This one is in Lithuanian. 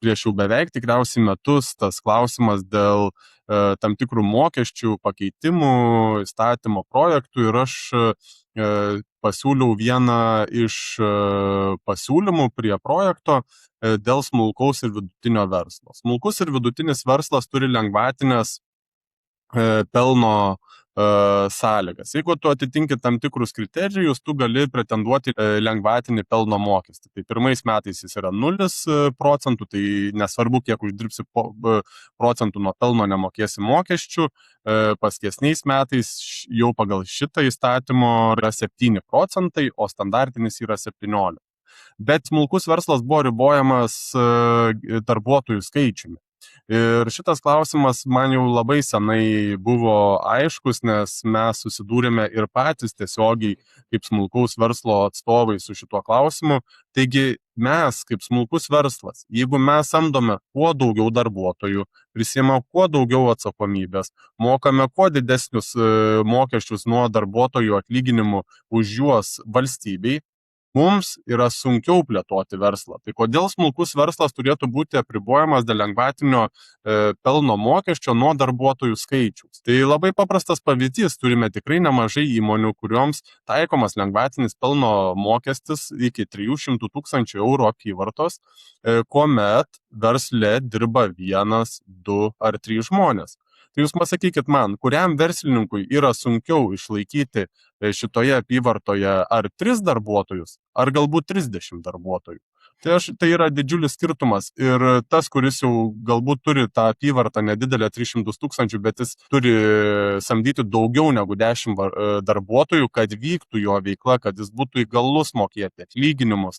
prieš jau beveik tikriausiai metus tas klausimas dėl tam tikrų mokesčių pakeitimų įstatymo projektų ir aš pasiūliau vieną iš pasiūlymų prie projekto dėl smulkaus ir vidutinio verslo. Smulkus ir vidutinis verslas turi lengvatinės pelno sąlygas. Jeigu tu atitinki tam tikrus kriterijus, tu gali pretenduoti lengvatinį pelno mokestį. Tai pirmais metais jis yra 0%, tai nesvarbu, kiek uždirbsi procentų nuo pelno nemokėsi mokesčių. Paskesniais metais jau pagal šitą įstatymo yra 7%, o standartinis yra 17%. Bet smulkus verslas buvo ribojamas darbuotojų skaičiumi. Ir šitas klausimas man jau labai senai buvo aiškus, nes mes susidūrėme ir patys tiesiogiai kaip smulkaus verslo atstovai su šituo klausimu. Taigi mes kaip smulkus verslas, jeigu mes samdome kuo daugiau darbuotojų, prisiima kuo daugiau atsakomybės, mokame kuo didesnius mokesčius nuo darbuotojų atlyginimų už juos valstybei, mums yra sunkiau plėtoti verslą. Tai kodėl smulkus verslas turėtų būti apribojamas dėl lengvatinio pelno mokesčio nuo darbuotojų skaičiaus? Tai labai paprastas pavyzdys, turime tikrai nemažai įmonių, kurioms taikomas lengvatinis pelno mokestis iki 300 000 eurų apyvartos, kuomet versle dirba 1, 2 ar 3 žmonės. Tai jūs pasakykit man, kuriam verslininkui yra sunkiau išlaikyti šitoje apyvartoje ar 3 darbuotojus, ar galbūt 30 darbuotojų. Tai yra didžiulis skirtumas ir tas, kuris jau galbūt turi tą apyvartą nedidelę 300 000, bet jis turi samdyti daugiau negu 10 darbuotojų, kad vyktų jo veikla, kad jis būtų įgalus mokėti atlyginimus,